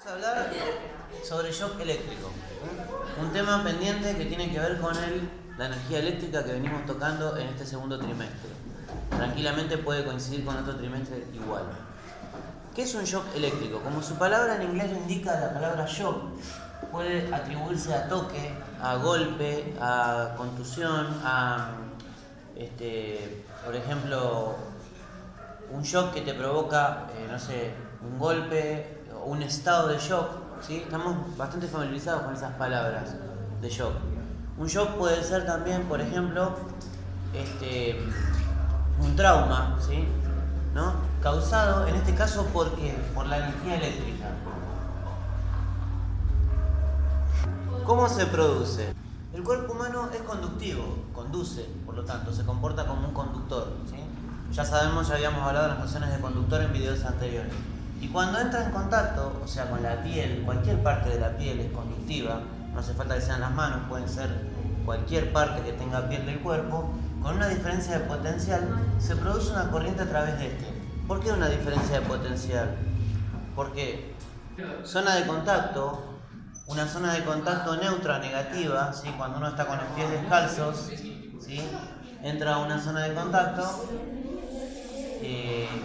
Vamos a hablar sobre shock eléctrico, un tema pendiente que tiene que ver con la energía eléctrica que venimos tocando en este segundo trimestre. Tranquilamente puede coincidir con otro trimestre igual. ¿Qué es un shock eléctrico? Como su palabra en inglés lo indica, la palabra shock puede atribuirse a toque, a golpe, a contusión, por ejemplo, un shock que te provoca, un golpe o un estado de shock, ¿sí? Estamos bastante familiarizados con esas palabras de shock. Un shock puede ser también, por ejemplo, un trauma, ¿sí? ¿No? Causado, en este caso, ¿por qué? Por la energía eléctrica. ¿Cómo se produce? El cuerpo humano es conductivo, conduce, por lo tanto, se comporta como un conductor, ¿sí? Ya sabemos, ya habíamos hablado de las nociones de conductor en videos anteriores. Y cuando entra en contacto, o sea, con la piel, cualquier parte de la piel es conductiva, no hace falta que sean las manos, pueden ser cualquier parte que tenga piel del cuerpo, con una diferencia de potencial se produce una corriente a través de este. ¿Por qué una diferencia de potencial? Porque zona de contacto, una zona de contacto neutra negativa, ¿sí? Cuando uno está con los pies descalzos, ¿sí? Entra a una zona de contacto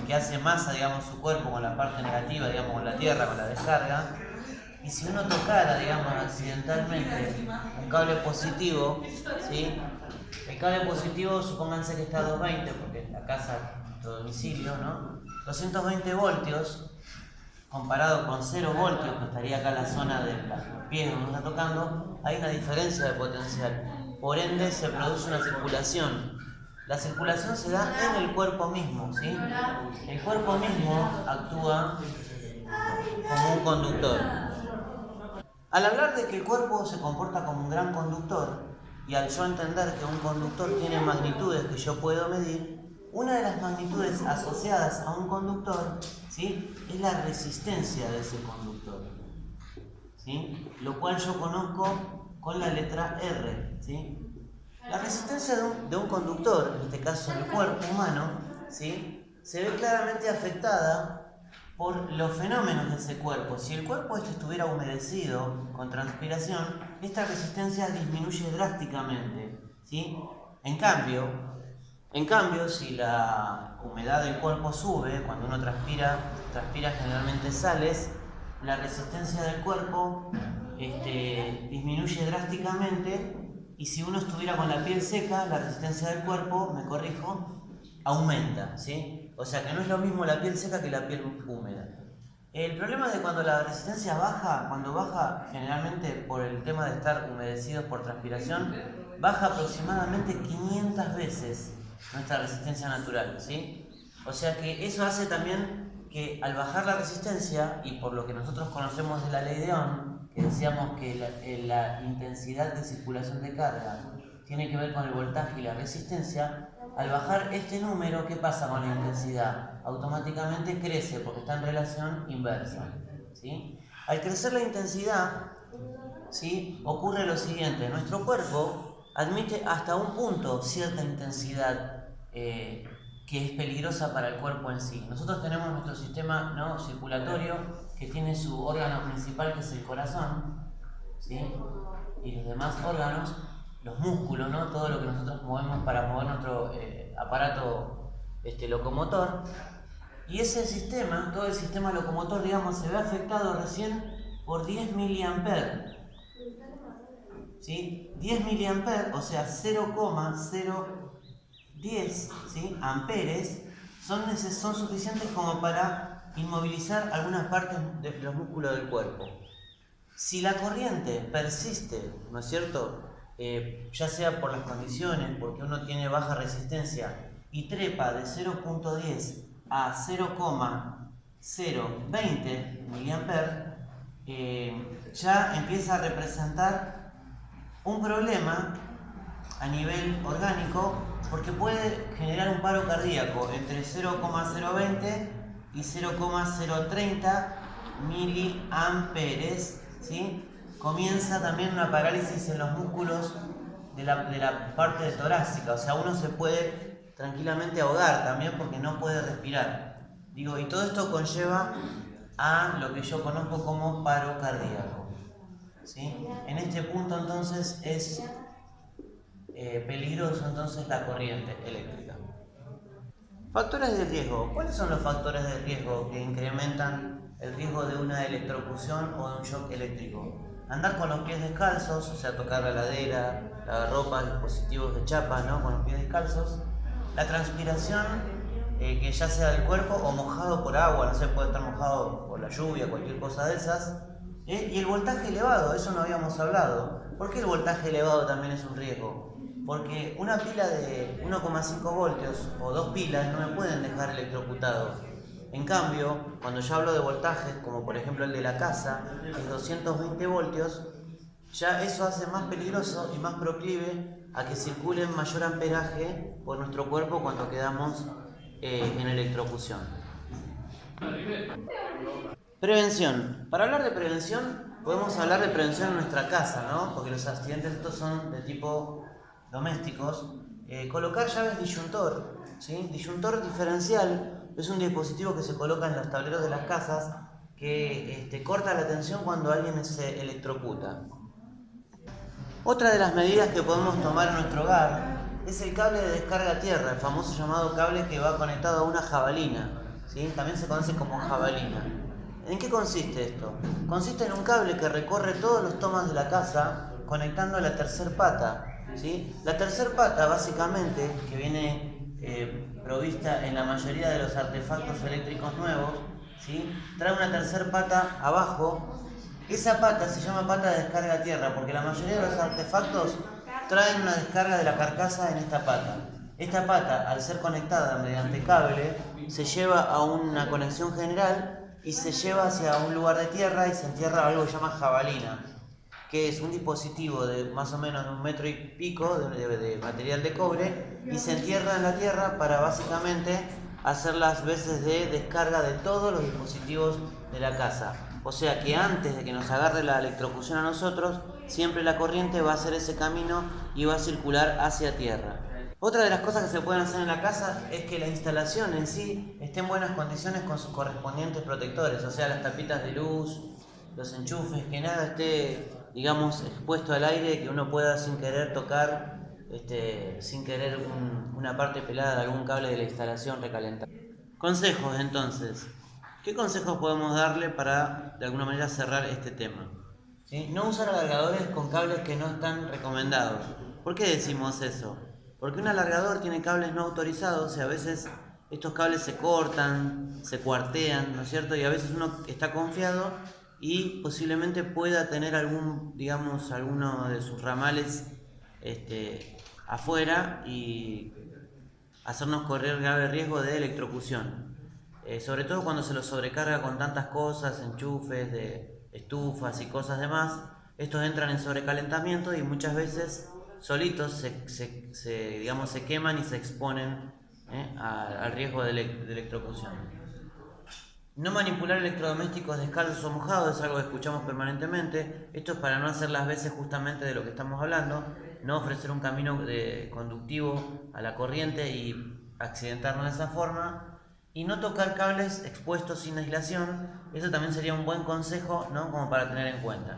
que hace masa, digamos, su cuerpo con la parte negativa, digamos, con la tierra, con la descarga. Y si uno tocara, digamos, accidentalmente un cable positivo, ¿sí? El cable positivo, supónganse que está a 220, porque la casa, nuestro domicilio, ¿no? 220 voltios, comparado con 0 voltios, que estaría acá en la zona de los pies donde uno está tocando, hay una diferencia de potencial. Por ende, se produce una circulación. La circulación se da en el cuerpo mismo, ¿sí? El cuerpo mismo actúa como un conductor. Al hablar de que el cuerpo se comporta como un gran conductor, y al yo entender que un conductor tiene magnitudes que yo puedo medir, una de las magnitudes asociadas a un conductor, ¿sí? Es la resistencia de ese conductor, ¿sí? Lo cual yo conozco con la letra R, ¿sí? La resistencia de un conductor, en este caso el cuerpo humano, ¿sí? Se ve claramente afectada por los fenómenos de ese cuerpo. Si el cuerpo estuviera humedecido con transpiración, esta resistencia disminuye drásticamente, ¿sí? En cambio, si la humedad del cuerpo sube, cuando uno transpira generalmente sales, la resistencia del cuerpo disminuye drásticamente, y si uno estuviera con la piel seca, la resistencia del cuerpo, aumenta, ¿sí? O sea que no es lo mismo la piel seca que la piel húmeda. El problema es de cuando la resistencia baja, cuando baja generalmente por el tema de estar humedecidos por transpiración, baja aproximadamente 500 veces nuestra resistencia natural, ¿sí? O sea que eso hace también que al bajar la resistencia, y por lo que nosotros conocemos de la ley de Ohm, que decíamos que la intensidad de circulación de carga tiene que ver con el voltaje y la resistencia, al bajar este número, ¿qué pasa con la intensidad? Automáticamente crece porque está en relación inversa, ¿sí? Al crecer la intensidad, ¿sí? Ocurre lo siguiente: nuestro cuerpo admite hasta un punto cierta intensidad que es peligrosa para el cuerpo en sí. Nosotros tenemos nuestro sistema, ¿no?, circulatorio, que tiene su órgano principal, que es el corazón, ¿sí? Y los demás órganos, los músculos, ¿no?, todo lo que nosotros movemos para mover nuestro aparato locomotor. Y ese sistema, todo el sistema locomotor, digamos, se ve afectado recién por 10 miliamperes, ¿sí? 10 miliamperes, o sea, 0,010, ¿sí?, amperes, son suficientes como para inmovilizar algunas partes de los músculos del cuerpo. Si la corriente persiste, ¿no es cierto?, ya sea por las condiciones, porque uno tiene baja resistencia, y trepa de 0,10 a 0,020 miliamperes, ya empieza a representar un problema a nivel orgánico, porque puede generar un paro cardíaco entre 0,020 y 0,030 miliamperes, ¿sí? Comienza también una parálisis en los músculos de la parte torácica, o sea, uno se puede tranquilamente ahogar también porque no puede respirar. Y todo esto conlleva a lo que yo conozco como paro cardíaco. ¿Sí? En este punto entonces es peligroso entonces la corriente eléctrica. Factores de riesgo. ¿Cuáles son los factores de riesgo que incrementan el riesgo de una electrocución o de un shock eléctrico? Andar con los pies descalzos, o sea, tocar la ladera, la ropa, dispositivos de chapa, ¿no? Con los pies descalzos. La transpiración, que ya sea del cuerpo o mojado por agua, no sé, puede estar mojado por la lluvia, cualquier cosa de esas. Y el voltaje elevado, eso no habíamos hablado. ¿Por qué el voltaje elevado también es un riesgo? Porque una pila de 1,5 voltios o dos pilas no me pueden dejar electrocutado. En cambio, cuando yo hablo de voltajes, como por ejemplo el de la casa, que es 220 voltios, ya eso hace más peligroso y más proclive a que circule mayor amperaje por nuestro cuerpo cuando quedamos en electrocución. Prevención. Para hablar de prevención, podemos hablar de prevención en nuestra casa, ¿no? Porque los accidentes estos son de tipo domésticos. Colocar llaves disyuntor, ¿sí? Disyuntor diferencial es un dispositivo que se coloca en los tableros de las casas que corta la tensión cuando alguien se electrocuta. Otra de las medidas que podemos tomar en nuestro hogar es el cable de descarga a tierra, el famoso llamado cable que va conectado a una jabalina, ¿sí? También se conoce como jabalina. ¿En qué consiste esto? Consiste en un cable que recorre todos los tomas de la casa conectando la tercer pata, ¿sí? La tercer pata, básicamente, que viene provista en la mayoría de los artefactos eléctricos nuevos, ¿sí? Trae una tercer pata abajo. Esa pata se llama pata de descarga a tierra porque la mayoría de los artefactos traen una descarga de la carcasa en esta pata. Esta pata, al ser conectada mediante cable, se lleva a una conexión general y se lleva hacia un lugar de tierra y se entierra algo que se llama jabalina, que es un dispositivo de más o menos de 1,5 metros de material de cobre y se entierra en la tierra para básicamente hacer las veces de descarga de todos los dispositivos de la casa. O sea que antes de que nos agarre la electrocución a nosotros, siempre la corriente va a hacer ese camino y va a circular hacia tierra. Otra de las cosas que se pueden hacer en la casa es que la instalación en sí esté en buenas condiciones con sus correspondientes protectores, o sea, las tapitas de luz, los enchufes, que nada esté, digamos, expuesto al aire, que uno pueda sin querer tocar, sin querer una parte pelada de algún cable de la instalación recalentar. Consejos entonces. ¿Qué consejos podemos darle para de alguna manera cerrar este tema? ¿Sí? No usar alargadores con cables que no están recomendados. ¿Por qué decimos eso? Porque un alargador tiene cables no autorizados y a veces estos cables se cortan, se cuartean, ¿no es cierto? Y a veces uno está confiado y posiblemente pueda tener alguno de sus ramales afuera y hacernos correr grave riesgo de electrocución. Sobre todo cuando se los sobrecarga con tantas cosas, enchufes, de estufas y cosas demás, estos entran en sobrecalentamiento y muchas veces solitos se queman y se exponen al riesgo de electrocución. No manipular electrodomésticos descalzos o mojados es algo que escuchamos permanentemente. Esto es para no hacer las veces justamente de lo que estamos hablando, no ofrecer un camino conductivo a la corriente y accidentarnos de esa forma. Y no tocar cables expuestos sin aislación, eso también sería un buen consejo, ¿no? Como para tener en cuenta.